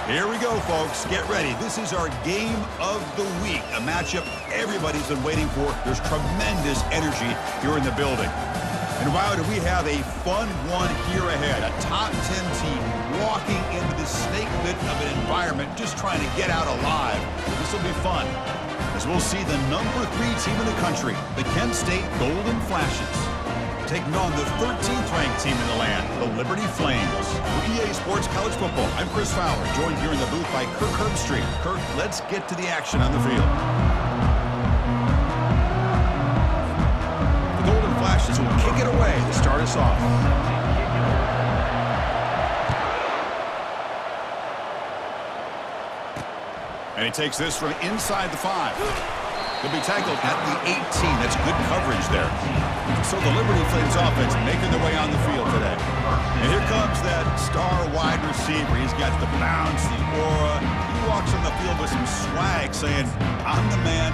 Here we go, folks. Get ready. This is our game of the week, a matchup everybody's been waiting for. There's tremendous energy here in the building. And wow, do we have a fun one here ahead. A top 10 team walking into the snake pit of an environment just trying to get out alive. This will be fun, as we'll see the number 3 team in the country, the Kent State Golden Flashes, taking on the 13th ranked team in the land, the Liberty Flames. For EA Sports College Football, I'm Chris Fowler, joined here in the booth by Kirk Herbstreit. Kirk, let's get to the action on the field. The Golden Flashes will kick it away to start us off. And he takes this from inside the 5. He'll be tackled at the 18. That's good coverage there. So the Liberty Flames offense making their way on the field today. And here comes that star wide receiver. He's got the bounce, the aura. He walks on the field with some swag saying, I'm the man,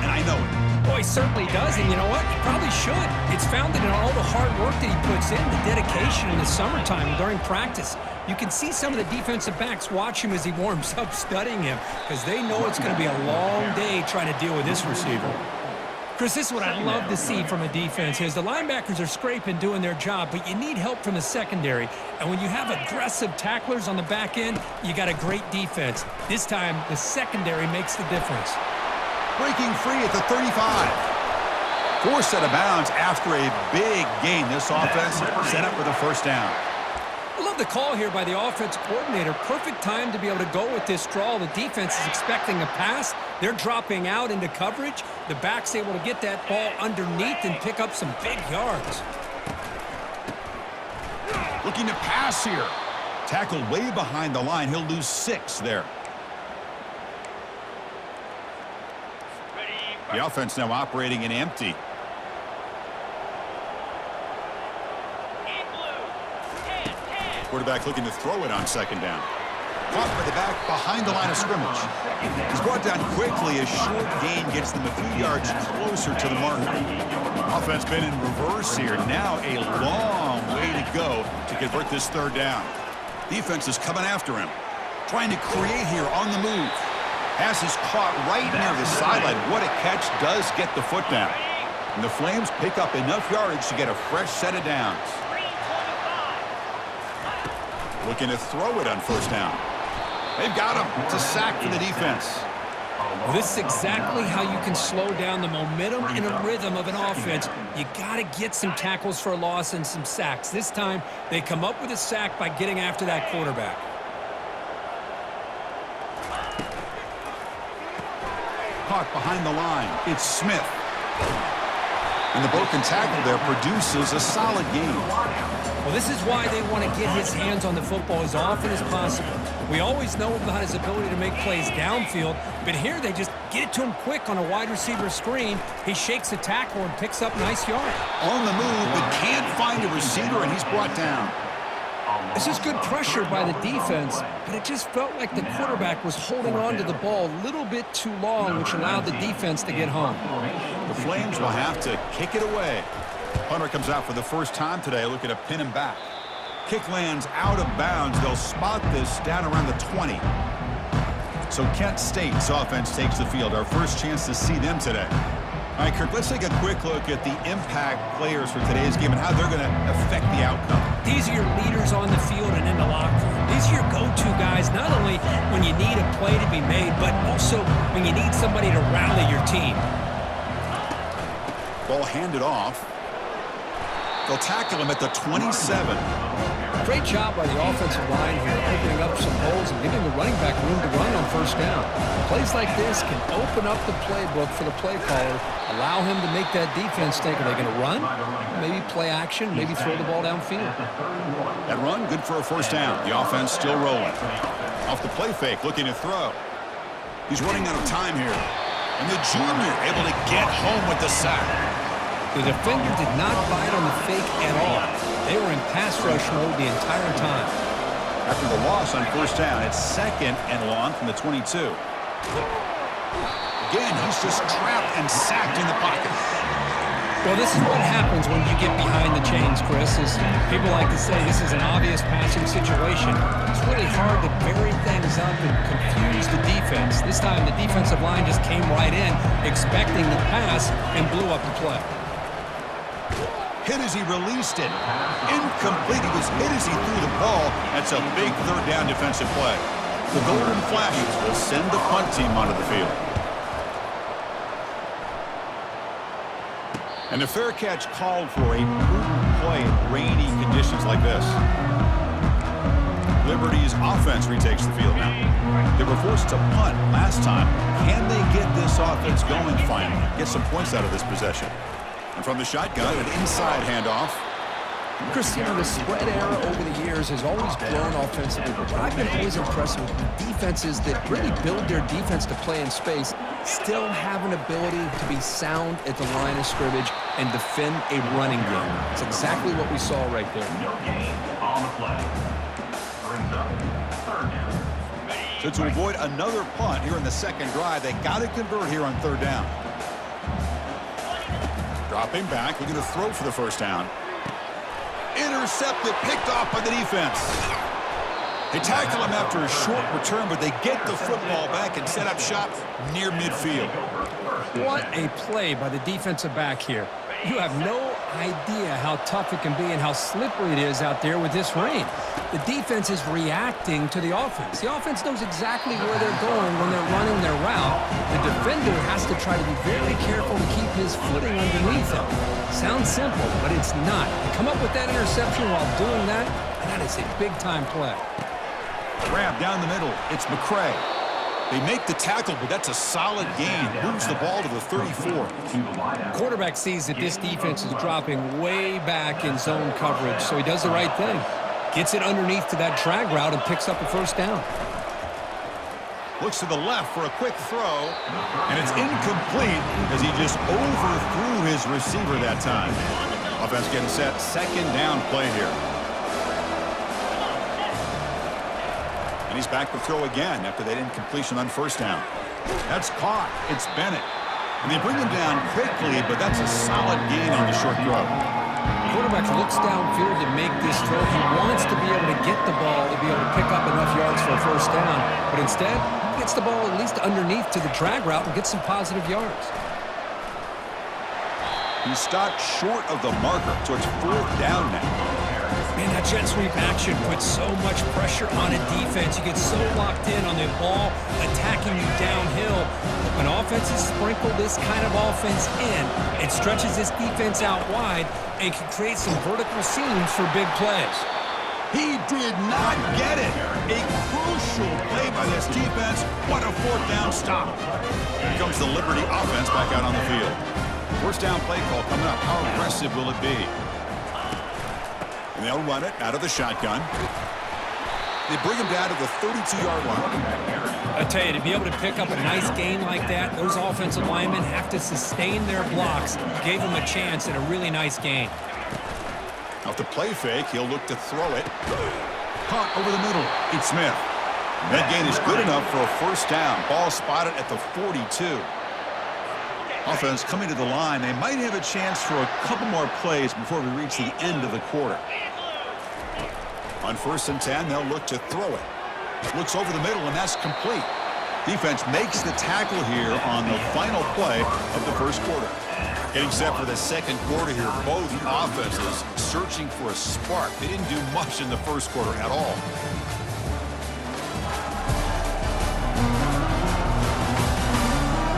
and I know it. Boy, he certainly does, and you know what? He probably should. It's founded in all the hard work that he puts in, the dedication in the summertime during practice. You can see some of the defensive backs watch him as he warms up, studying him, because they know it's going to be a long day trying to deal with this receiver. Chris, this is what I love to see from a defense is the linebackers are scraping, doing their job, but you need help from the secondary. And when you have aggressive tacklers on the back end, you got a great defense. This time, the secondary makes the difference. Breaking free at the 35. Forced out of bounds after a big gain. This offense set up with a first down. I love the call here by the offensive coordinator. Perfect time to be able to go with this draw. The defense is expecting a pass. They're dropping out into coverage. The back's able to get that ball underneath and pick up some big yards. Looking to pass here. Tackled way behind the line. He'll lose 6 there. The offense now operating in empty. Quarterback looking to throw it on second down. Caught by the back behind the line of scrimmage. He's brought down quickly as short gain gets them a few yards closer to the marker. Offense been in reverse here. Now a long way to go to convert this third down. Defense is coming after him. Trying to create here on the move. Pass is caught right near the sideline. What a catch does get the foot down. And the Flames pick up enough yardage to get a fresh set of downs. Looking to throw it on first down. They've got him. It's a sack for the defense. Well, this is exactly how you can slow down the momentum and a rhythm of an offense. You got to get some tackles for a loss and some sacks. This time, they come up with a sack by getting after that quarterback. Caught behind the line. It's Smith. And the broken tackle there produces a solid gain. Well, this is why they want to get his hands on the football as often as possible. We always know about his ability to make plays downfield, but here they just get it to him quick on a wide receiver screen. He shakes the tackle and picks up nice yards. On the move, but can't find a receiver, and he's brought down. This is good pressure by the defense, but it just felt like the quarterback was holding on to the ball a little bit too long, which allowed the defense to get home. The Flames will have to kick it away. Punter comes out for the first time today, looking to pin him back. Kick lands out of bounds. They'll spot this down around the 20. So Kent State's offense takes the field. Our first chance to see them today. All right, Kirk, let's take a quick look at the impact players for today's game and how they're going to affect the outcome. These are your leaders on the field and in the locker room. These are your go-to guys, not only when you need a play to be made, but also when you need somebody to rally your team. Ball handed off. They'll tackle him at the 27. Great job by the offensive line here, opening up some holes and giving the running back room to run on first down. Plays like this can open up the playbook for the play caller, allow him to make that defense think, are they going to run? Maybe play action, maybe throw the ball downfield. That run, good for a first down. The offense still rolling. Off the play fake, looking to throw. He's running out of time here. And the junior able to get home with the sack. The defender did not bite on the fake at all. They were in pass rush mode the entire time. After the loss on first down, it's second and long from the 22. Again, he's just trapped and sacked in the pocket. Well, this is what happens when you get behind the chains, Chris. Is people like to say this is an obvious passing situation. It's really hard to vary things up and confuse the defense. This time, the defensive line just came right in, expecting the pass, and blew up the play. Hit as he released it. Incomplete. He was hit as he threw the ball. That's a big third down defensive play. The Golden Flashes will send the punt team onto the field. And the fair catch called for a prudent play in rainy conditions like this. Liberty's offense retakes the field now. They were forced to punt last time. Can they get this offense going finally? Get some points out of this possession. And from the shotgun, an inside handoff. Chris, the spread era over the years has always grown offensively, but I've been always impressed with the defenses that really build their defense to play in space, still have an ability to be sound at the line of scrimmage and defend a running game. It's exactly what we saw right there. So to avoid another punt here in the second drive, they got to convert here on third down. Dropping back, looking to throw for the first down. Intercepted, picked off by the defense. They tackle him after a short return, but they get the football back and set up shop near midfield. What a play by the defensive back here. You have no idea how tough it can be and how slippery it is out there with this rain. The defense is reacting to the offense. The offense knows exactly where they're going when they're running their route. The defender has to try to be very careful to keep his footing underneath him. Sounds simple, but it's not. To come up with that interception while doing that, that is a big-time play. Grab down the middle. It's McCray. They make the tackle, but that's a solid gain. Moves the ball to the 34. Quarterback sees that this defense is dropping way back in zone coverage, so he does the right thing. Gets it underneath to that drag route and picks up a first down. Looks to the left for a quick throw, and it's incomplete as he just overthrew his receiver that time. Offense getting set. Second down play here. And he's back to throw again after that incompletion on first down. That's caught. It's Bennett. And they bring him down quickly, but that's a solid gain on the short throw. Quarterback looks downfield to make this throw. He wants to be able to get the ball to be able to pick up enough yards for a first down. But instead, he gets the ball at least underneath to the drag route and gets some positive yards. He stopped short of the marker, so it's fourth down now. Man, that jet sweep action puts so much pressure on a defense. You get so locked in on the ball attacking you downhill. When offenses sprinkle this kind of offense in, it stretches this defense out wide and can create some vertical seams for big plays. He did not get it. A crucial play by this defense. What a fourth down stop. Here comes the Liberty offense back out on the field. First down play call coming up. How aggressive will it be? And they'll run it out of the shotgun. They bring him down to the 32-yard line. I tell you, to be able to pick up a nice gain like that, those offensive linemen have to sustain their blocks. Gave him a chance at a really nice gain. Off the play fake, he'll look to throw it. Caught over the middle. It's Smith. That gain is good enough for a first down. Ball spotted at the 42. Offense coming to the line. They might have a chance for a couple more plays before we reach the end of the quarter. On 1st and 10, they'll look to throw it. Looks over the middle, and that's complete. Defense makes the tackle here on the final play of the first quarter. Getting set for the second quarter here. Both offenses searching for a spark. They didn't do much in the first quarter at all.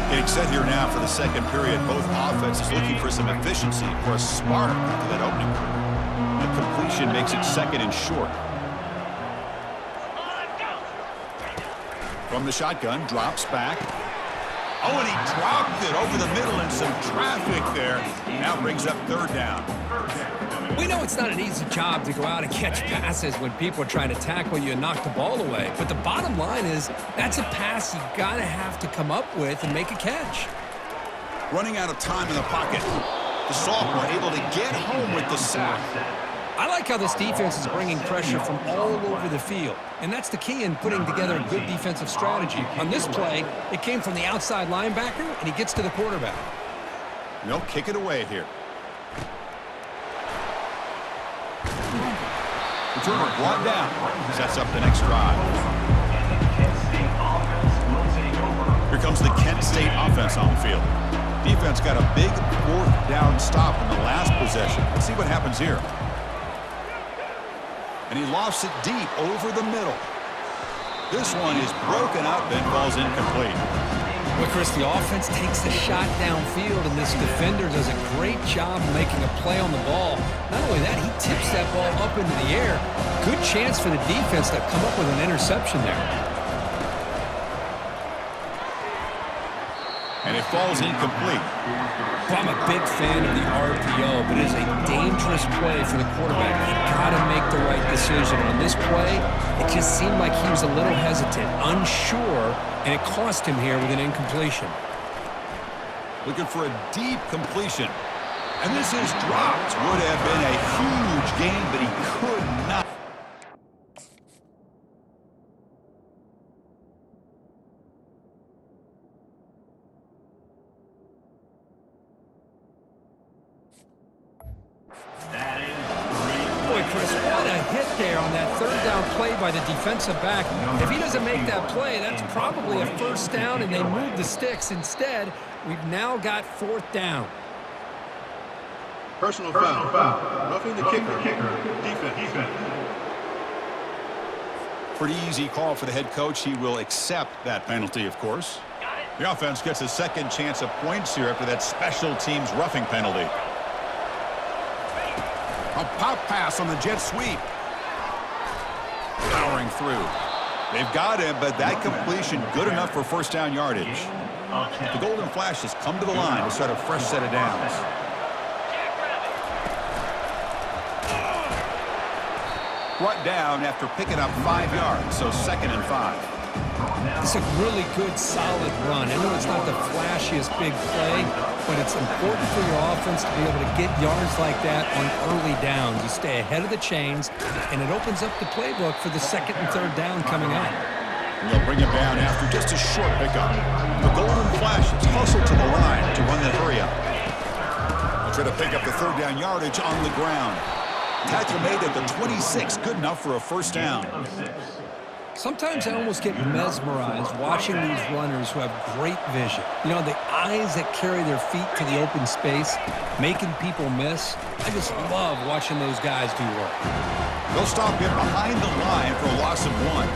Getting set here now for the second period. Both offenses looking for some efficiency, for a spark to that opening. The completion makes it second and short. From the shotgun, drops back. Oh, and he dropped it over the middle and some traffic there. Now brings up third down. We know it's not an easy job to go out and catch passes when people are trying to tackle you and knock the ball away. But the bottom line is that's a pass you gotta have to come up with and make a catch. Running out of time in the pocket. The sophomore able to get home with the sack. I like how this defense is bringing pressure from all over the field, and that's the key in putting together a good defensive strategy. On this play, it came from the outside linebacker, and he gets to the quarterback. And they'll kick it away here. return brought down. Sets up the next drive. Here comes the Kent State offense on the field. Defense got a big fourth down stop in the last possession. Let's see what happens here. And he lofts it deep over the middle. This one is broken up and falls incomplete. Well, Chris, the offense takes the shot downfield, and this defender does a great job of making a play on the ball. Not only that, he tips that ball up into the air. Good chance for the defense to come up with an interception there. And it falls incomplete. Well, I'm a big fan of the RPO, but it is a dangerous play for the quarterback. You've got to make the right decision. On this play, it just seemed like he was a little hesitant, unsure, and it cost him here with an incompletion. Looking for a deep completion. And this is dropped. Would have been a huge gain, but he could not. Boy, Chris, what a hit there on that third down play by the defensive back. If he doesn't make that play, that's probably a first down, and they move the sticks. Instead, we've now got fourth down. Personal foul. Roughing the kicker. Defense. Pretty easy call for the head coach. He will accept that penalty, of course. The offense gets a second chance of points here after that special teams roughing penalty. A pop pass on the jet sweep. Powering through. They've got him, but that completion good enough for first down yardage. The Golden Flashes come to the line to start a fresh set of downs. Brought down after picking up 5 yards, so 2nd and 5. It's a really good, solid run. I know it's not the flashiest big play, but it's important for your offense to be able to get yards like that on early downs. You stay ahead of the chains, and it opens up the playbook for the 2nd and 3rd down coming up. And they'll bring it down after just a short pickup. The Golden Flashes hustle to the line to run that hurry up. They'll try to pick up the 3rd down yardage on the ground. Tackle made at the 26, good enough for a first down. Sometimes I almost get mesmerized watching these runners who have great vision. You know, the eyes that carry their feet to the open space, making people miss. I just love watching those guys do work. They'll stop him behind the line for a loss of 1.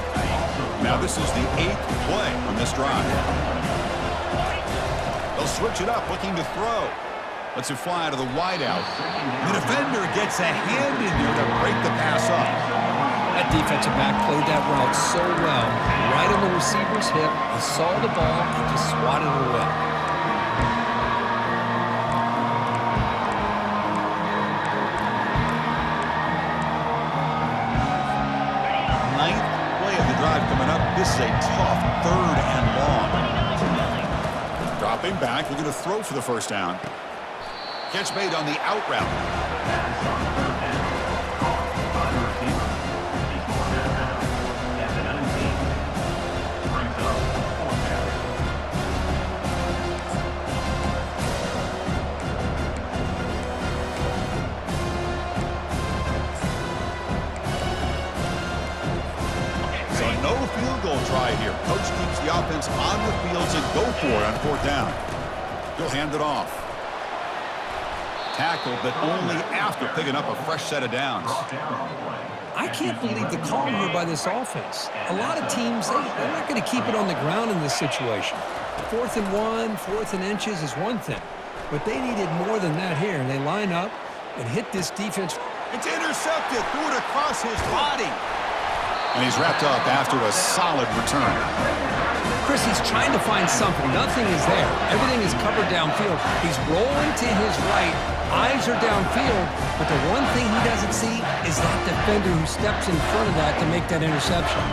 Now this is the 8th play on this drive. They'll switch it up, looking to throw. Lets it fly out of the wideout. The defender gets a hand in there to break the pass up. That defensive back played that route so well. Right on the receiver's hip, he saw the ball and just swatted it away. Ninth play of the drive coming up. This is a tough 3rd and long. Dropping back, looking to throw for the first down. Catch made on the out route. No field goal try here. Coach keeps the offense on the field to go for it on 4th down. He'll hand it off. Tackle, but only after picking up a fresh set of downs. I can't believe the call here by this offense. A lot of teams, they're not going to keep it on the ground in this situation. 4th and 1, 4th and inches is one thing, but they needed more than that here, and they line up and hit this defense. It's intercepted, threw it across his body. And he's wrapped up after a solid return. Chris, he's trying to find something. Nothing is there. Everything is covered downfield. He's rolling to his right. Eyes are downfield. But the one thing he doesn't see is that defender who steps in front of that to make that interception.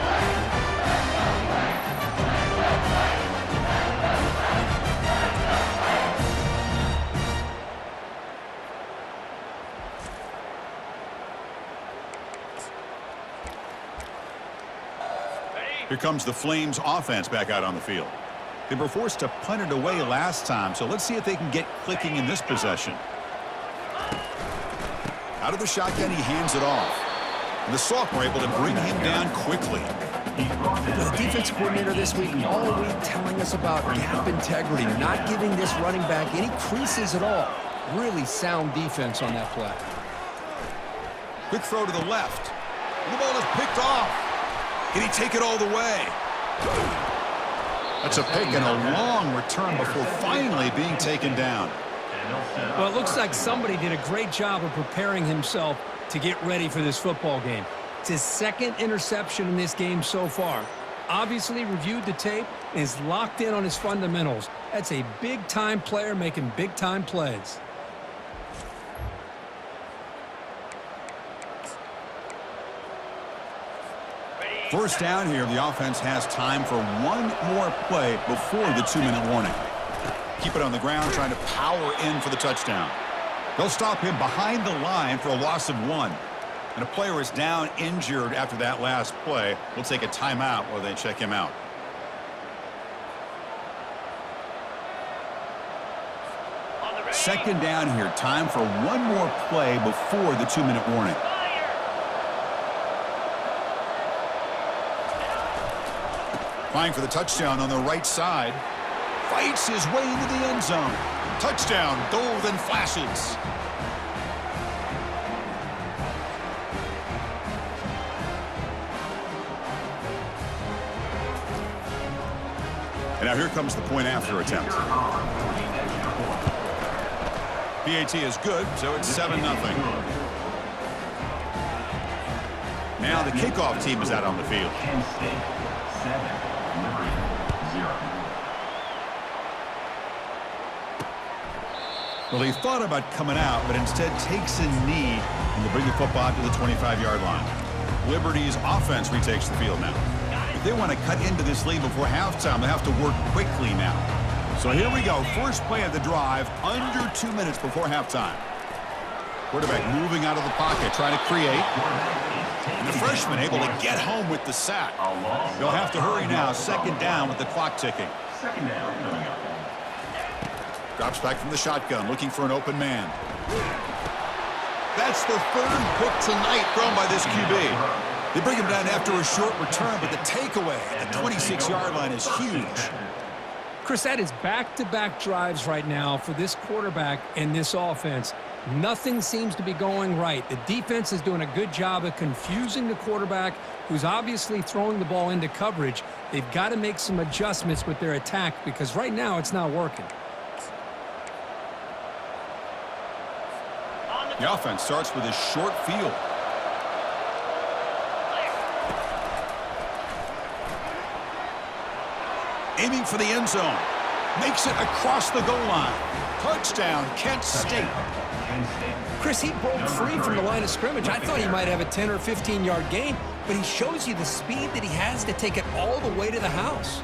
Here comes the Flames offense back out on the field. They were forced to punt it away last time, so let's see if they can get clicking in this possession. Out of the shotgun, he hands it off. And the sophomore able to bring him down quickly. The defense coordinator this week all week telling us about gap integrity, not giving this running back any creases at all. Really sound defense on that play. Quick throw to the left. And the ball is picked off. Can he take it all the way? That's a pick and a long return before finally being taken down. Well, it looks like somebody did a great job of preparing himself to get ready for this football game. It's his second interception in this game so far. Obviously reviewed the tape and is locked in on his fundamentals. That's a big-time player making big-time plays. First down here, the offense has time for one more play before the 2-minute warning. Keep it on the ground, trying to power in for the touchdown. They'll stop him behind the line for a loss of 1. And a player is down injured after that last play. We'll take a timeout while they check him out. Second down here, time for one more play before the 2-minute warning. Flying for the touchdown on the right side. Fights his way into the end zone. Touchdown, golden flashes. And now here comes the point after attempt. PAT is good, so it's 7-0. Now the kickoff team is out on the field. Well, he thought about coming out, but instead takes a knee and to bring the football to the 25-yard line. Liberty's offense retakes the field now. If they want to cut into this lead before halftime, they have to work quickly now. So here we go. First play of the drive, under 2 minutes before halftime. Quarterback moving out of the pocket, trying to create. And the freshman able to get home with the sack. They'll have to hurry now. Second down with the clock ticking. Second down coming up. Drops back from the shotgun, looking for an open man. That's the third pick tonight thrown by this QB. They bring him down after a short return, but the takeaway at the 26-yard line is huge. Chris, that is back-to-back drives right now for this quarterback and this offense. Nothing seems to be going right. The defense is doing a good job of confusing the quarterback, who's obviously throwing the ball into coverage. They've got to make some adjustments with their attack because right now it's not working. The offense starts with a short field. Aiming for the end zone. Makes it across the goal line. Touchdown, Kent State. Chris, he broke free from the line of scrimmage. I thought he might have a 10 or 15-yard gain, but he shows you the speed that he has to take it all the way to the house.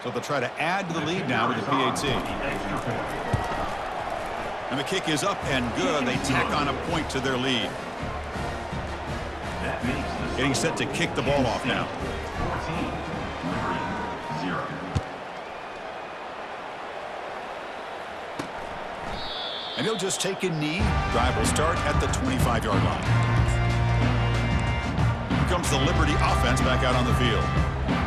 So they'll try to add to the lead now with the PAT. And the kick is up and good. They tack on a point to their lead. Getting set to kick the ball off now. And he'll just take a knee. Drive will start at the 25-yard line. Here comes the Liberty offense back out on the field.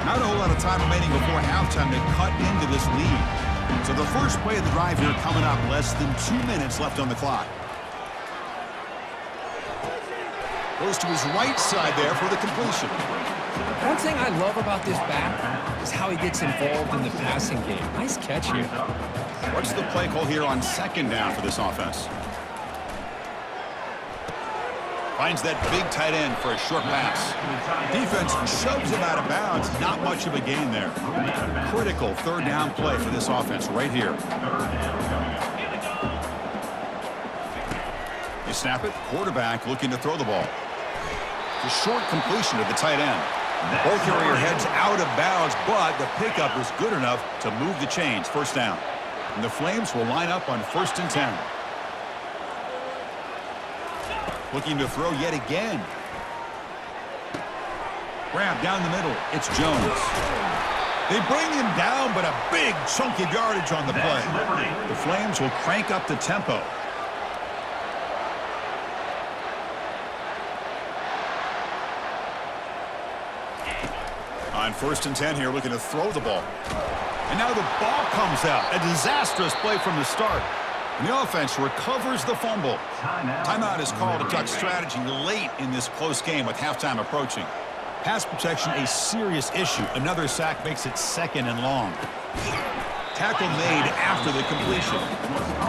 Not a whole lot of time remaining before halftime to cut into this lead. So the first play of the drive here coming up, less than 2 minutes left on the clock. Goes to his right side there for the completion. One thing I love about this back is how he gets involved in the passing game. Nice catch here. What's the play call here on second down for this offense? Finds that big tight end for a short pass. Defense shoves him out of bounds. Not much of a gain there. Critical third down play for this offense right here. They snap it. Quarterback looking to throw the ball. The short completion to the tight end. Ball carrier heads out of bounds, but the pickup is good enough to move the chains. First down. And the Flames will line up on 1st and 10. Looking to throw yet again. Grab down the middle. It's Jones. They bring him down, but a big chunk of yardage on the play. The Flames will crank up the tempo. On 1st and 10 here, looking to throw the ball. And now the ball comes out. A disastrous play from the start. And the offense recovers the fumble. Timeout is called to Duck strategy late in this close game with halftime approaching. Pass protection a serious issue. Another sack makes it 2nd and long. Tackle made after the completion.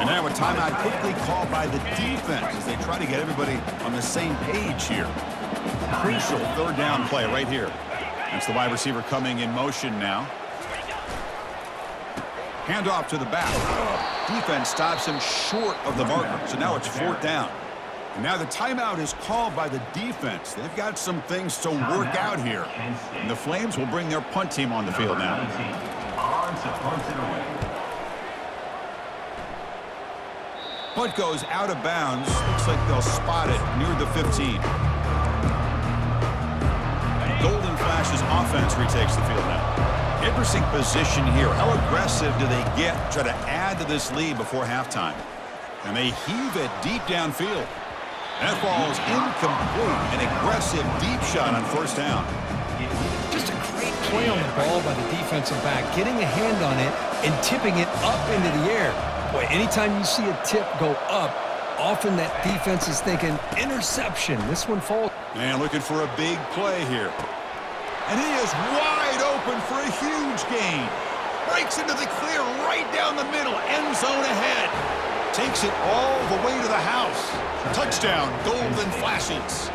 And now a timeout quickly called by the defense as they try to get everybody on the same page here. Crucial 3rd down play right here. That's the wide receiver coming in motion now. Handoff to the back. Defense stops him short of the marker. So now it's 4th down. And now the timeout is called by the defense. They've got some things to work out here. And the Flames will bring their punt team on the field now. Punt goes out of bounds. Looks like they'll spot it near the 15. Golden Flash's offense retakes the field now. Interesting position here. How aggressive do they get to try to add to this lead before halftime? And they heave it deep downfield. That ball is incomplete. An aggressive deep shot on 1st down. Just a great play on the ball by the defensive back, getting a hand on it and tipping it up into the air. Boy, anytime you see a tip go up, often that defense is thinking interception. This one falls. And looking for a big play here. And he is wide open for a huge gain. Breaks into the clear right down the middle. End zone ahead. Takes it all the way to the house. Touchdown, Golden Flashes.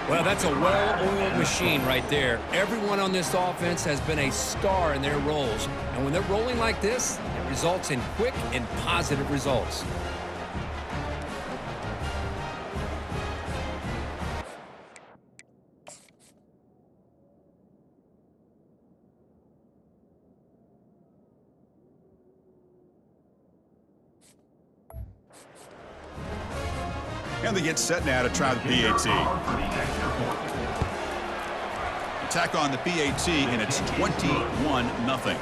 Well, that's a well-oiled machine right there. Everyone on this offense has been a star in their roles. And when they're rolling like this, it results in quick and positive results. And they get set now to try the PAT. Attack on the PAT, and it's 21-0.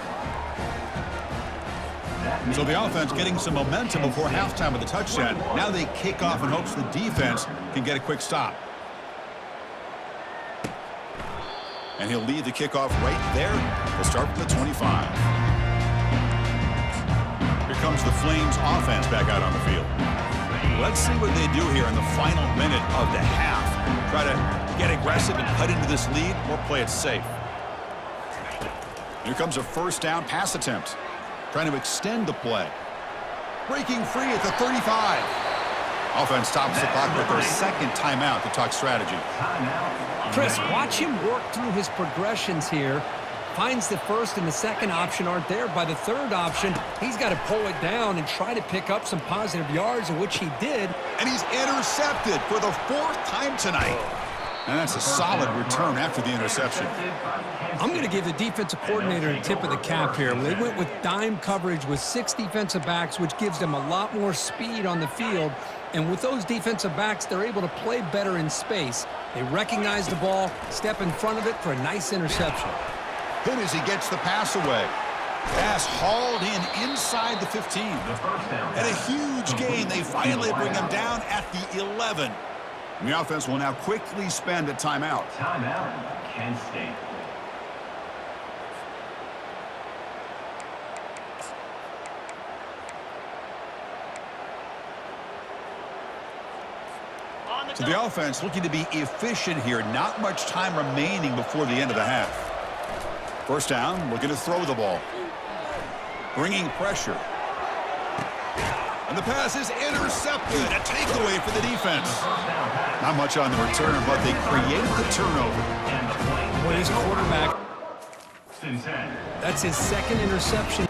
So the offense getting some momentum before halftime with the touchdown. Now they kick off in hopes the defense can get a quick stop. And he'll lead the kickoff right there. They'll start from the 25. Here comes the Flames offense back out on the field. Let's see what they do here in the final minute of the half. Try to get aggressive and cut into this lead or play it safe. Here comes a 1st down pass attempt. Trying to extend the play. Breaking free at the 35. Offense stops the clock with their 2nd timeout to talk strategy. Chris, watch him work through his progressions here. Finds the 1st and the 2nd option aren't there. By the 3rd option, he's got to pull it down and try to pick up some positive yards, which he did. And he's intercepted for the 4th time tonight. And that's a solid return after the interception. I'm going to give the defensive coordinator a tip of the cap here. They went with dime coverage with 6 defensive backs, which gives them a lot more speed on the field. And with those defensive backs, they're able to play better in space. They recognize the ball, step in front of it for a nice interception. Hit as he gets the pass away. Pass hauled in inside the 15. And a huge gain. They finally bring him down at the 11. And the offense will now quickly spend a timeout. Timeout, Kent State. So the offense looking to be efficient here. Not much time remaining before the end of the half. 1st down, looking to throw the ball. Bringing pressure. And the pass is intercepted. A takeaway for the defense. Not much on the return, but they create the turnover. Boy, his quarterback, that's his 2nd interception.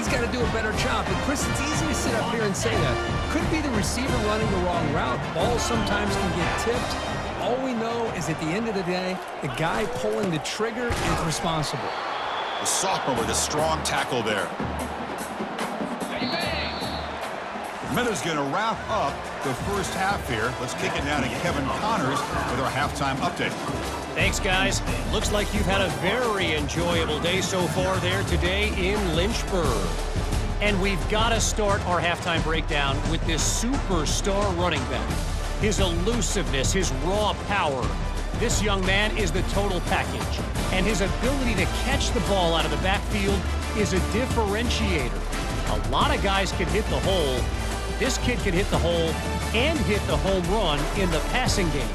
He's got to do a better job. But, Chris, it's easy to sit up here and say that. Could be the receiver running the wrong route. Balls sometimes can get tipped. All we know is at the end of the day, the guy pulling the trigger is responsible. The sophomore with a strong tackle there. Meadows going to wrap up the first half here. Let's kick it now to Kevin Connors with our halftime update. Thanks, guys. Looks like you've had a very enjoyable day so far there today in Lynchburg. And we've got to start our halftime breakdown with this superstar running back. His elusiveness, his raw power. This young man is the total package. And his ability to catch the ball out of the backfield is a differentiator. A lot of guys can hit the hole. This kid can hit the hole and hit the home run in the passing game.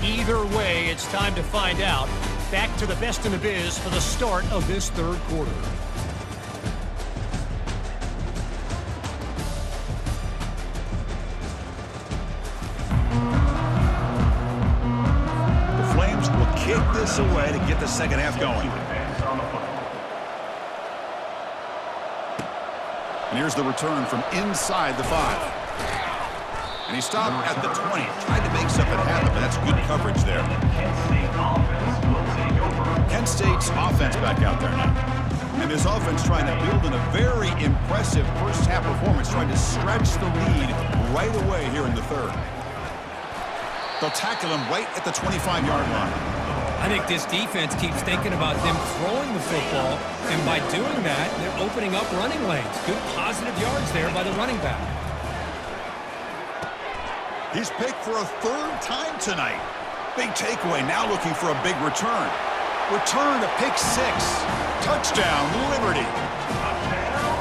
Either way, it's time to find out. Back to the best in the biz for the start of this third quarter. The Flames will kick this away to get the second half going. And here's the return from inside the 5. And he stopped at the 20. Tried to make something happen, but that's good coverage there. Kent State's offense back out there now. And this offense trying to build in a very impressive first half performance, trying to stretch the lead right away here in the third. They'll tackle him right at the 25-yard line. I think this defense keeps thinking about them throwing the football, and by doing that, they're opening up running lanes. Good positive yards there by the running back. He's picked for a third time tonight. Big takeaway, now looking for a big return. Return to pick 6. Touchdown, Liberty.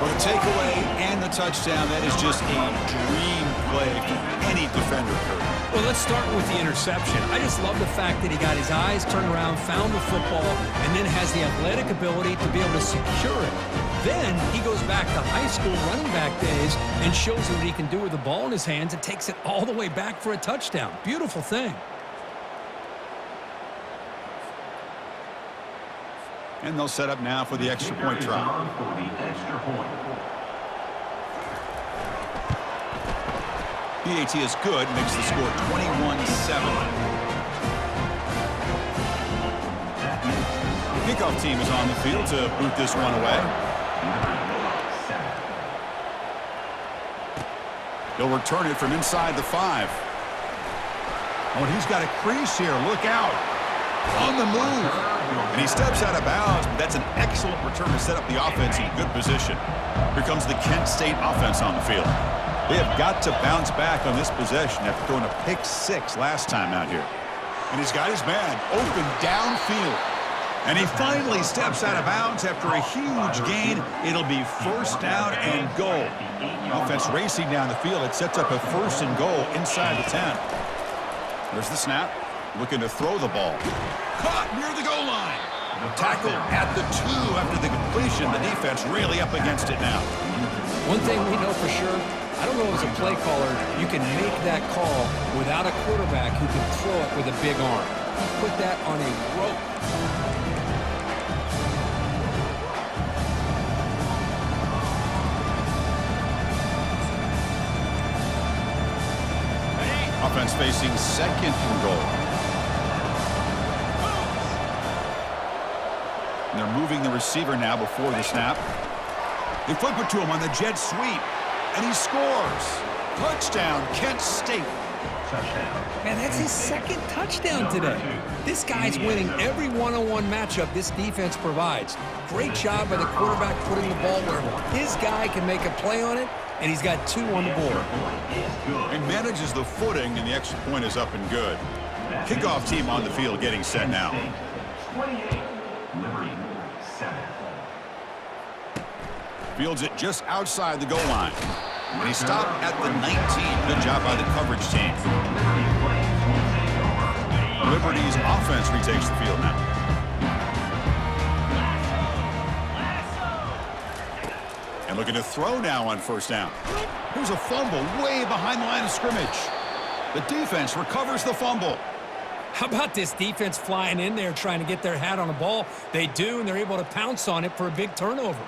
With a takeaway and the touchdown, that is just a dream play for any defender, Kurt. Well, let's start with the interception. I just love the fact that he got his eyes turned around, found the football, and then has the athletic ability to be able to secure it. Then he goes back to high school running back days and shows what he can do with the ball in his hands and takes it all the way back for a touchdown. Beautiful thing. And they'll set up now for the extra point try. PAT is good, makes the score 21-7. Kickoff team is on the field to boot this one away. They'll return it from inside the 5. Oh, and he's got a crease here. Look out. On the move. And he steps out of bounds, but that's an excellent return to set up the offense in good position. Here comes the Kent State offense on the field. They have got to bounce back on this possession after throwing a pick 6 last time out here. And he's got his man open downfield. And he finally steps out of bounds after a huge gain. It'll be first down and goal. Offense racing down the field. It sets up a first and goal inside the 10. There's the snap. Looking to throw the ball. Caught near the goal line. Tackled at the 2 after the completion. The defense really up against it now. One thing we know for sure, I don't know as a play caller, you can make that call without a quarterback who can throw it with a big arm. He put that on a rope. Offense facing second and goal. And they're moving the receiver now before the snap. They flip it to him on the jet sweep. And he scores. Touchdown, Kent State. Man, that's his second touchdown today. This guy's winning every one-on-one matchup this defense provides. Great job by the quarterback putting the ball where his guy can make a play on it, and he's got 2 on the board. He manages the footing, and the extra point is up and good. Kickoff team on the field getting set now. 28, Liberty 7. Fields it just outside the goal line. And he stopped at the 19. Good job by the coverage team. Liberty's offense retakes the field now. And looking to throw now on first down. Here's a fumble way behind the line of scrimmage. The defense recovers the fumble. How about this defense flying in there trying to get their hat on the ball? They do, and they're able to pounce on it for a big turnover.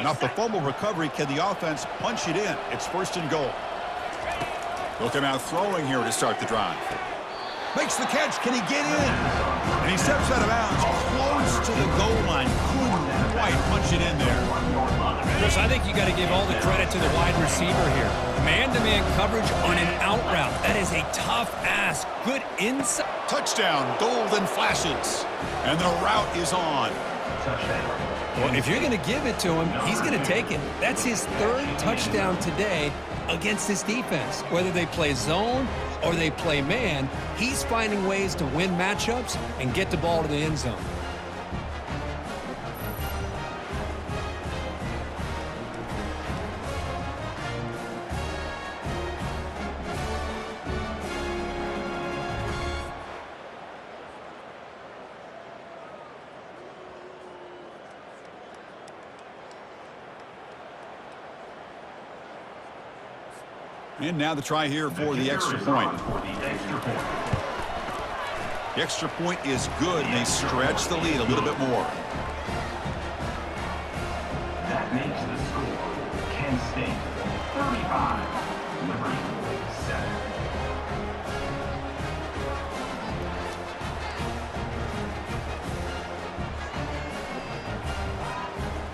And off the fumble recovery, can the offense punch it in? It's 1st and goal. They'll come out throwing here to start the drive. Makes the catch. Can he get in? And he steps out of bounds close to the goal line. Couldn't quite punch it in there. Chris, I think you got to give all the credit to the wide receiver here. Man-to-man coverage on an out route. That is a tough ask. Good inside. Touchdown. Golden flashes. And the route is on. Well, if you're going to give it to him, he's going to take it. That's his 3rd touchdown today against this defense. Whether they play zone or they play man, he's finding ways to win matchups and get the ball to the end zone. And now the try here for the extra point. The extra point is good, and they stretch the lead a little bit more. That makes the score Kent State 35, Liberty 7.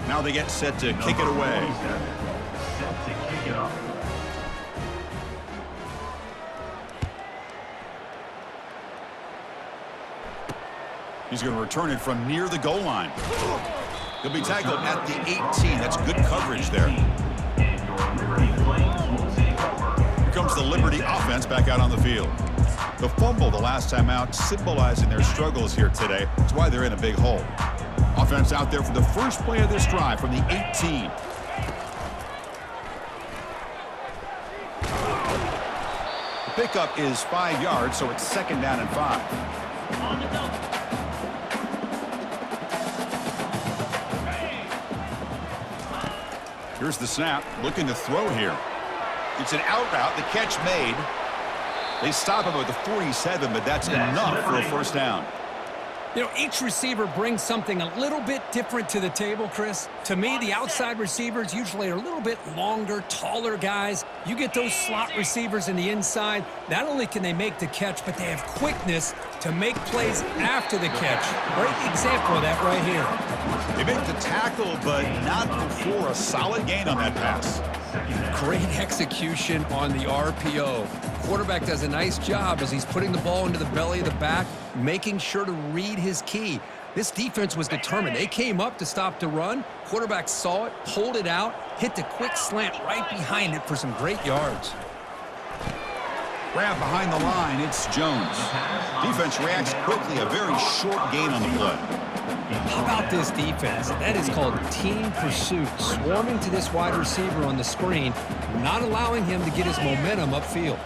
Now they get set to kick it away. Set to kick it off. He's going to return it from near the goal line. He'll be tackled at the 18. That's good coverage there. Here comes the Liberty offense back out on the field. The fumble the last time out, symbolizing their struggles here today. That's why they're in a big hole. Offense out there for the first play of this drive from the 18. The pickup is 5 yards, so it's 2nd down and 5. Here's the snap, looking to throw here. It's an out route, the catch made. They stop him at the 47, but that's enough for a 1st down. You know, each receiver brings something a little bit different to the table, Chris. To me, the outside receivers usually are a little bit longer, taller guys. You get those slot receivers in the inside, not only can they make the catch, but they have quickness to make plays after the catch. Great example of that right here. They make the tackle, but not before a solid gain on that pass. Great execution on the RPO. Quarterback does a nice job as he's putting the ball into the belly of the back, making sure to read his key. This defense was determined. They came up to stop the run. Quarterback saw it, pulled it out, hit the quick slant right behind it for some great yards. Grab behind the line, it's Jones. Defense reacts quickly, a very short gain on the play. How about this defense? That is called team pursuit. Swarming to this wide receiver on the screen, not allowing him to get his momentum upfield.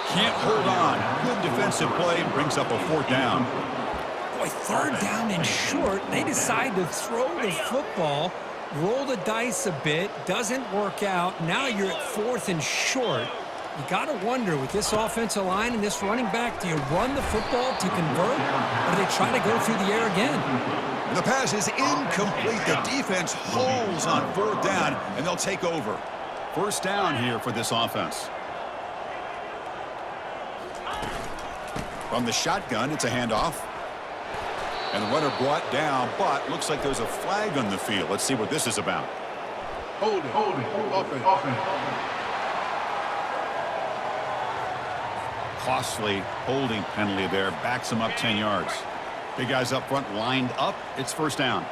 Can't hold on. Good defensive play, brings up a 4th down. Boy, 3rd down and short. They decide to throw the football, roll the dice a bit, doesn't work out. Now you're at 4th and short. You got to wonder, with this offensive line and this running back, do you run the football to convert, or do they try to go through the air again? The pass is incomplete. The defense holds on 4th down, and they'll take over. 1st down here for this offense. From the shotgun, it's a handoff. And the runner brought down, but looks like there's a flag on the field. Let's see what this is about. Holding, offense. Costly holding penalty there. Backs him up 10 yards. Big guys up front lined up. It's 1st down.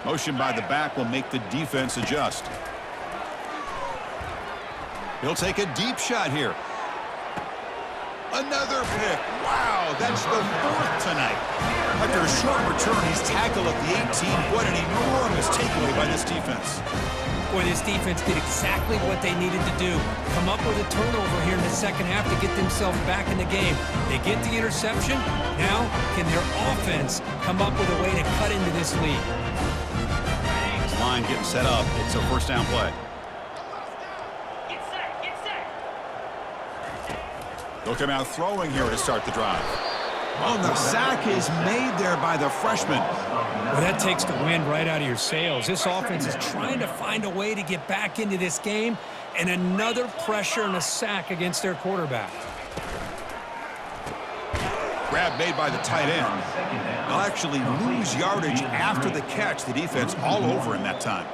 Motion by the back will make the defense adjust. He'll take a deep shot here. Another pick. Wow, that's the 4th tonight. After a short return, he's tackled at the 18. What an enormous takeaway by this defense. Boy, this defense did exactly what they needed to do. Come up with a turnover here in the 2nd half to get themselves back in the game. They get the interception. Now, can their offense come up with a way to cut into this lead? Line getting set up. It's a 1st down play. They'll come out throwing here to start the drive. Oh, and the sack is made there by the freshman. Well, that takes the wind right out of your sails. This offense is trying to find a way to get back into this game, and another pressure and a sack against their quarterback. Grab made by the tight end. They'll actually lose yardage after the catch. The defense all over him that time.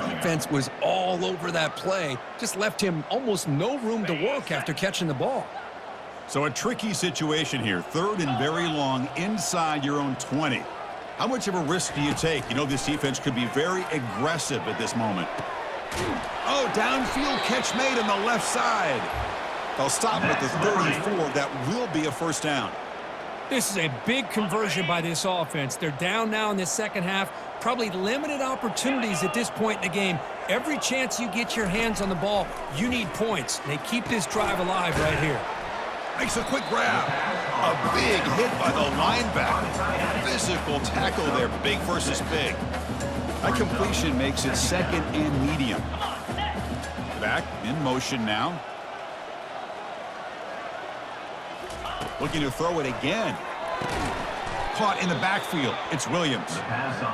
Defense was all over that play. Just left him almost no room to work after catching the ball. So a tricky situation here. 3rd and very long inside your own 20. How much of a risk do you take? You know this defense could be very aggressive at this moment. Oh, downfield catch made on the left side. They'll stop at the 34. That will be a first down. This is a big conversion by this offense. They're down now in the second half. Probably limited opportunities at this point in the game. Every chance you get your hands on the ball, you need points. They keep this drive alive right here. Makes a quick grab. A big hit by the linebacker. Physical tackle there, big versus big. That completion makes it 2nd and medium. Back in motion now. Looking to throw it again. Caught in the backfield. It's Williams.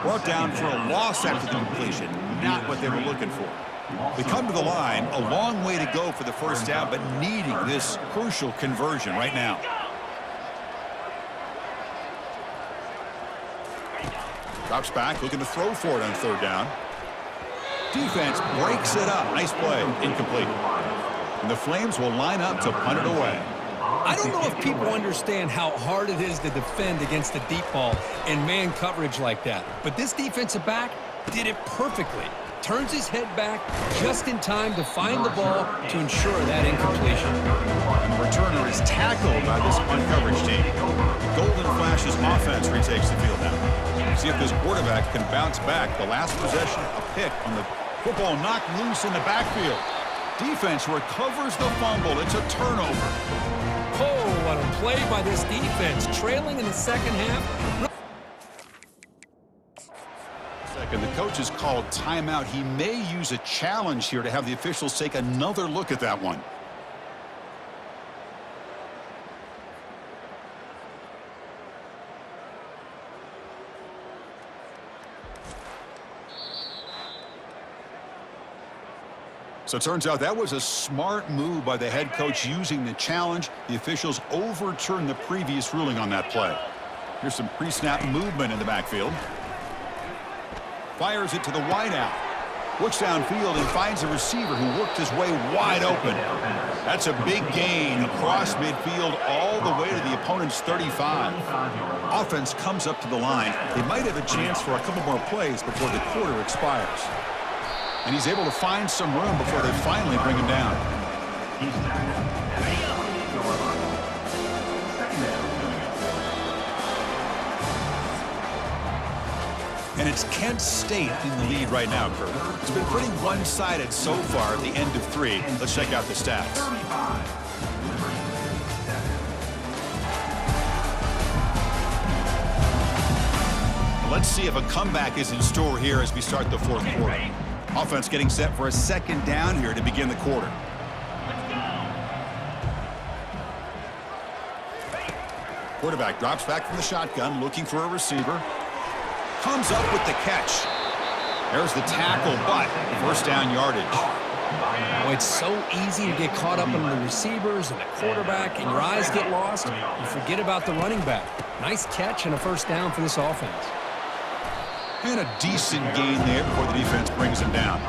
Brought down for a loss after the completion. Not what they were looking for. They come to the line, a long way to go for the first down, but needing this crucial conversion right now. Drops back, looking to throw for it on third down. Defense breaks it up. Nice play. Incomplete. And the Flames will line up to punt it away. I don't know if people understand how hard it is to defend against a deep ball in man coverage like that. But this defensive back did it perfectly. Turns his head back just in time to find the ball to ensure that incompletion. And the returner is tackled by this punt coverage team. Golden Flash's offense retakes the field now. See if this quarterback can bounce back. The last possession, a pick on the football knocked loose in the backfield. Defense recovers the fumble. It's a turnover. Oh, what a play by this defense. Trailing in the second half. Second, the coach has called timeout. He may use a challenge here to have the officials take another look at that one. So it turns out that was a smart move by the head coach using the challenge. The officials overturned the previous ruling on that play. Here's some pre-snap movement in the backfield. Fires it to the wideout. Looks downfield and finds a receiver who worked his way wide open. That's a big gain across midfield all the way to the opponent's 35. Offense comes up to the line. They might have a chance for a couple more plays before the quarter expires. And he's able to find some room before they finally bring him down. And it's Kent State in the lead right now, Kurt. It's been pretty one-sided so far at the end of 3. Let's check out the stats. Let's see if a comeback is in store here as we start the fourth quarter. Offense getting set for a second down here to begin the quarter. Quarterback drops back from the shotgun, looking for a receiver. Comes up with the catch. There's the tackle, but first down yardage. Oh, it's so easy to get caught up in the receivers and the quarterback, and your eyes get lost. You forget about the running back. Nice catch and a first down for this offense. And a decent gain there before the defense brings him down.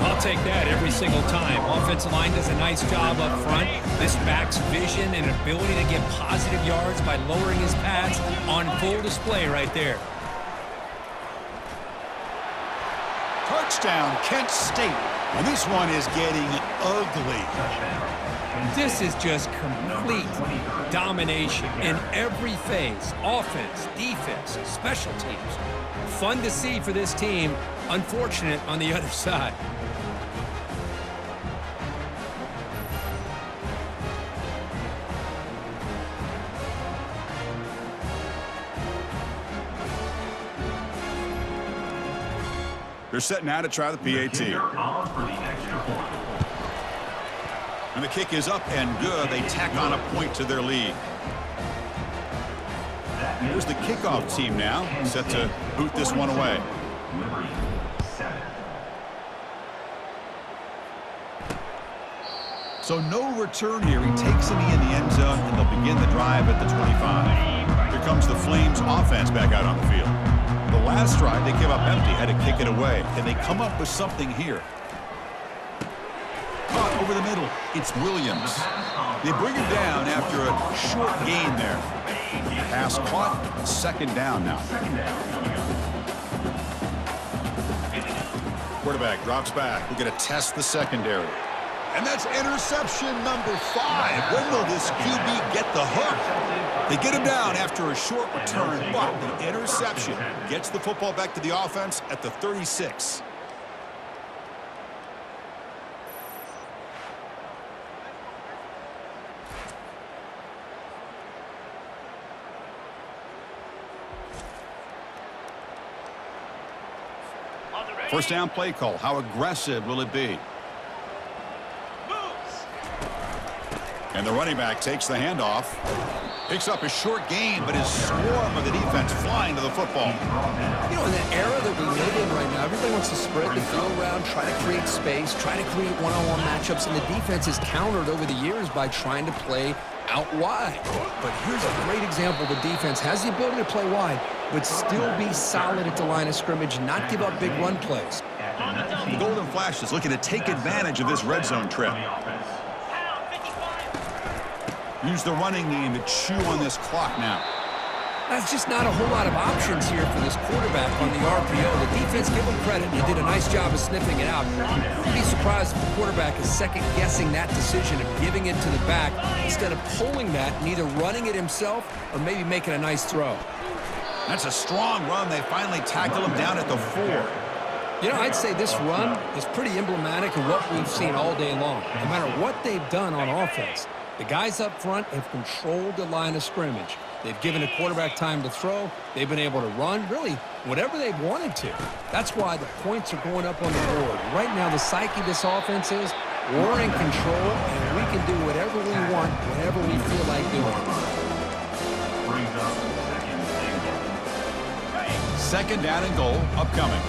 I'll take that every single time. Offensive line does a nice job up front. This back's vision and ability to get positive yards by lowering his pads on full display right there. Touchdown, Kent State. And this one is getting ugly. This is just complete domination in every phase. Offense, defense, special teams. Fun to see for this team. Unfortunate on the other side. They're set now to try the PAT. And the kick is up and good. They tack on a point to their lead. Here's the kickoff team now, set to boot this one away. So no return here. He takes it in the end zone, and they'll begin the drive at the 25. Here comes the Flames offense back out on the field. The last drive, they came up empty, had to kick it away. Can they come up with something here? Caught over the middle. It's Williams. They bring him down after a short gain there. Pass caught. Second down now. Quarterback drops back. We're going to test the secondary. And that's interception number 5. When will this QB get the hook? They get him down after a short return, but the interception gets the football back to the offense at the 36. First down play call. How aggressive will it be? And the running back takes the handoff. Picks up a short gain, but his swarm of the defense flying to the football. You know, in the era that we live in right now, everybody wants to spread the field around, try to create space, try to create one-on-one matchups, and the defense is countered over the years by trying to play out wide. But here's a great example. The defense has the ability to play wide, but still be solid at the line of scrimmage, not give up big run plays. The Golden Flash is looking to take advantage of this red zone trip. Use the running game to chew on this clock now. That's just not a whole lot of options here for this quarterback on the RPO. The defense, give him credit, he did a nice job of sniffing it out. I'd be surprised if the quarterback is second-guessing that decision of giving it to the back instead of pulling that and either running it himself or maybe making a nice throw. That's a strong run. They finally tackle him down at the 4. You know, I'd say this run is pretty emblematic of what we've seen all day long. No matter what they've done on offense, the guys up front have controlled the line of scrimmage. They've given the quarterback time to throw. They've been able to run, really, whatever they've wanted to. That's why the points are going up on the board. Right now, the psyche of this offense is we're in control, and we can do whatever we want, whenever we feel like doing it. Second down and goal upcoming.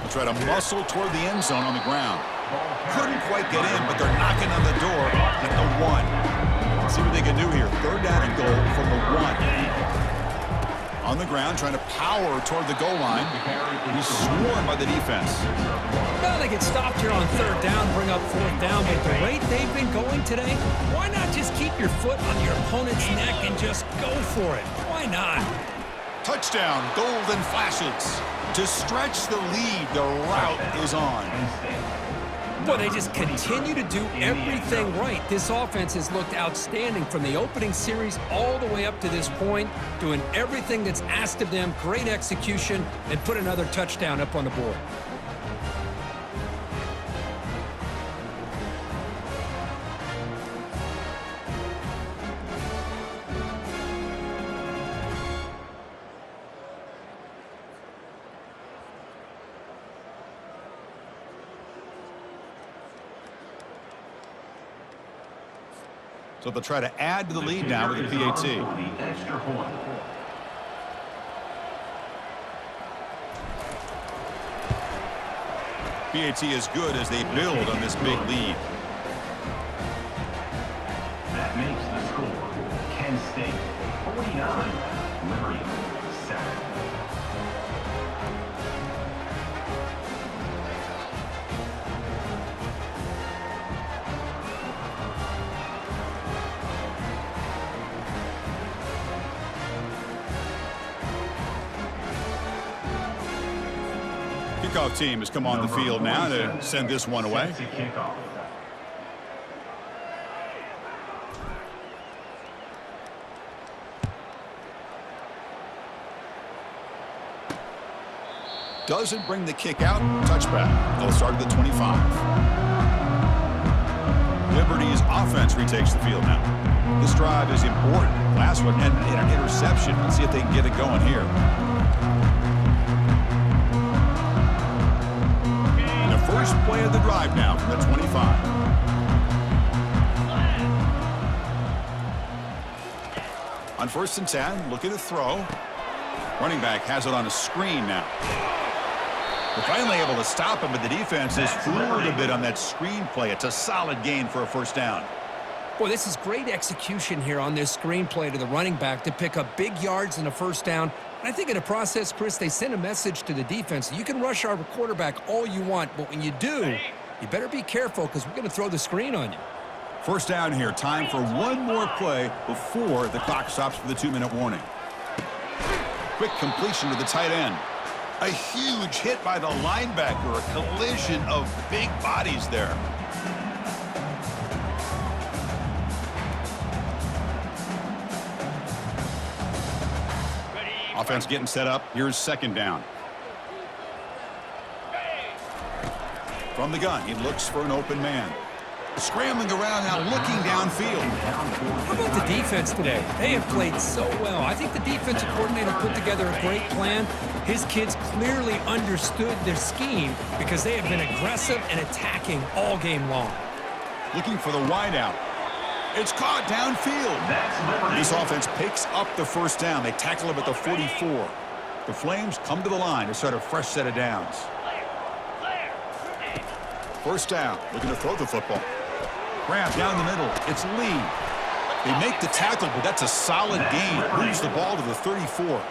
They'll try to muscle toward the end zone on the ground. Couldn't quite get in, but they're knocking on the door at the 1. Let's see what they can do here. Third down and goal from the 1. On the ground, trying to power toward the goal line. He's swarmed by the defense. Well, they get stopped here on third down, bring up fourth down, but the rate they've been going today, why not just keep your foot on your opponent's neck and just go for it? Why not? Touchdown, Golden Flashes. To stretch the lead, the route is on. Boy, they just continue to do everything right. This offense has looked outstanding from the opening series all the way up to this point, doing everything that's asked of them, great execution, and put another touchdown up on the board. So they'll try to add to the lead now with the PAT. PAT is good as they build on this big lead. That makes the score Kent State 49, Liberty 7. Kickoff team has come on the field now to send this one away. Doesn't bring the kick out. Touchback. They'll start at the 25. Liberty's offense retakes the field now. This drive is important. Last one ended in an interception. Let's see if they can get it going here. First play of the drive now from the 25. On 1st and 10, looking to throw. Running back has it on a screen now. They're finally able to stop him, but the defense is fooled a bit on that screen play. It's a solid gain for a first down. Boy, this is great execution here on this screen play to the running back to pick up big yards and a first down. And I think in the process, Chris, they send a message to the defense. You can rush our quarterback all you want, but when you do, you better be careful because we're going to throw the screen on you. First down here. Time for one more play before the clock stops for the 2-minute warning. Quick completion to the tight end. A huge hit by the linebacker. A collision of big bodies there. Offense getting set up. Here's second down. From the gun, he looks for an open man. Scrambling around now, looking downfield. How about the defense today? They have played so well. I think the defensive coordinator put together a great plan. His kids clearly understood their scheme because they have been aggressive and attacking all game long. Looking for the wideout. It's caught downfield. This offense picks up the first down. They tackle him at the 44. The Flames come to the line to start a fresh set of downs. First down, looking to throw the football. Grab down the middle. It's Lee. They make the tackle, but that's a solid gain. Moves the ball to the 34.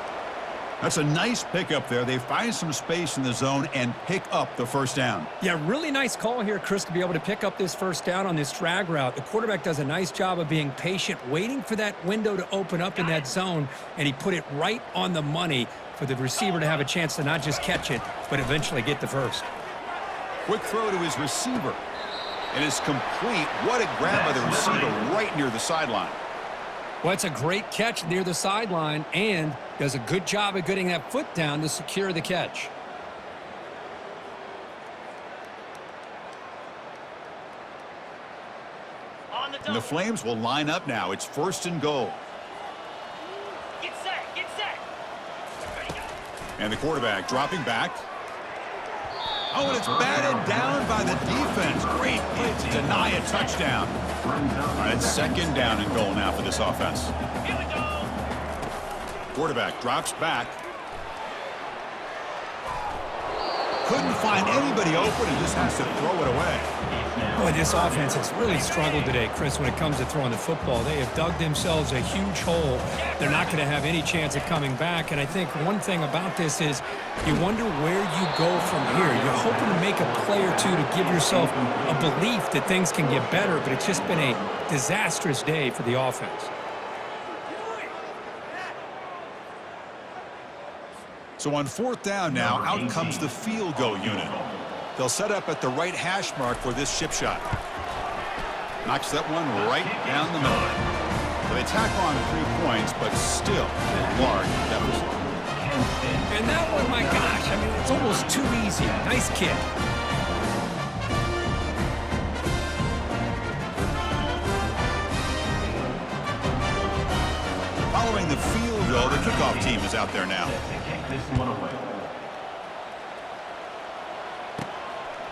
That's a nice pickup there. They find some space in the zone and pick up the first down. Yeah, really nice call here, Chris, to be able to pick up this first down on this drag route. The quarterback does a nice job of being patient, waiting for that window to open up in that zone, and he put it right on the money for the receiver to have a chance to not just catch it, but eventually get the first. Quick throw to his receiver. And it's complete. What a grab by the receiver right near the sideline. Well, it's a great catch near the sideline and does a good job of getting that foot down to secure the catch. And the Flames will line up now. It's first and goal. Get set, get set. Ready, go. And the quarterback dropping back. Oh, and it's batted down by the defense. Great play to deny a touchdown. All right, it's second down and goal now for this offense. Here we go. Quarterback drops back. Couldn't find anybody open and just has to throw it away. Boy, this offense has really struggled today, Chris, when it comes to throwing the football. They have dug themselves a huge hole. They're not going to have any chance of coming back. And I think one thing about this is you wonder where you go from here. You're hoping to make a play or two to give yourself a belief that things can get better, but it's just been a disastrous day for the offense. So on fourth down now, out comes the field goal unit. They'll set up at the right hash mark for this chip shot. Knocks that one right down the middle. So they tack on 3 points, but still a large deficit. And that one, my gosh, I mean, it's almost too easy. Nice kick. Following the field goal, the kickoff team is out there now.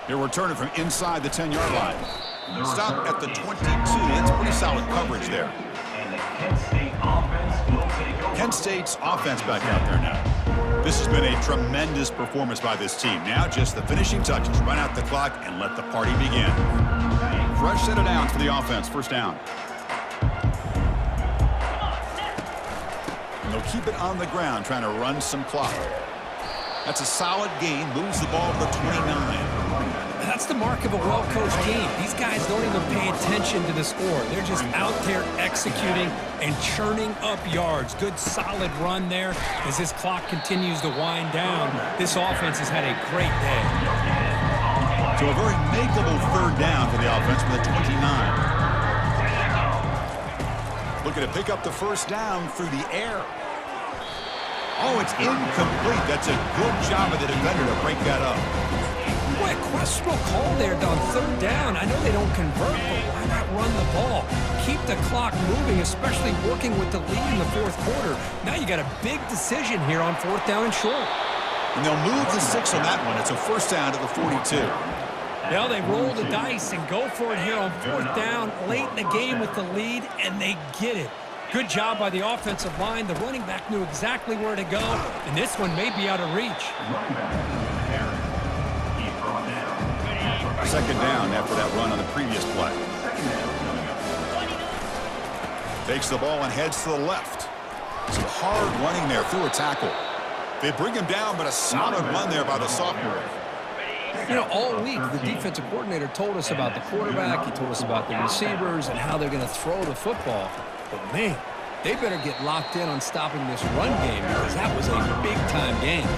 They're returning from inside the 10-yard line. Stop at the 22. That's pretty solid coverage there. Kent State's offense back out there now. This has been a tremendous performance by this team. Now just the finishing touches. Run out the clock and let the party begin. Fresh set of downs for the offense. First down. And they'll keep it on the ground, trying to run some clock. That's a solid gain. Moves the ball to the 29. That's the mark of a well-coached team. These guys don't even pay attention to the score. They're just out there executing and churning up yards. Good, solid run there as this clock continues to wind down. This offense has had a great day. So a very makeable third down for the offense with a 29. Looking to pick up the first down through the air. Oh, it's incomplete. That's a good job of the defender to break that up. Boy, a questionable call there on third down. I know they don't convert, but why not run the ball? Keep the clock moving, especially working with the lead in the fourth quarter. Now you got a big decision here on fourth down and short. And they'll move the 6 on that one. It's a first down to the 42. Well, they roll the dice and go for it here on fourth down late in the game with the lead, and they get it. Good job by the offensive line. The running back knew exactly where to go, and this one may be out of reach. Second down after that run on the previous play. Takes the ball and heads to the left. Some hard running there through a tackle. They bring him down, but a solid run there by the sophomore. You know, all week, the defensive coordinator told us about the quarterback. He told us about the receivers and how they're going to throw the football. But, man, they better get locked in on stopping this run game because that was a big-time game.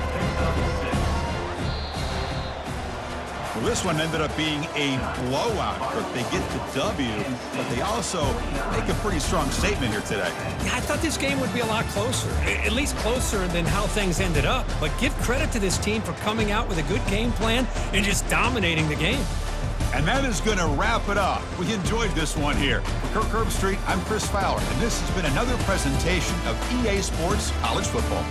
Well, this one ended up being a blowout, Kirk. They get the W, but they also make a pretty strong statement here today. Yeah, I thought this game would be a lot closer, at least closer than how things ended up. But give credit to this team for coming out with a good game plan and just dominating the game. And that is going to wrap it up. We enjoyed this one here. For Kirk Herbstreit, I'm Chris Fowler, and this has been another presentation of EA Sports College Football.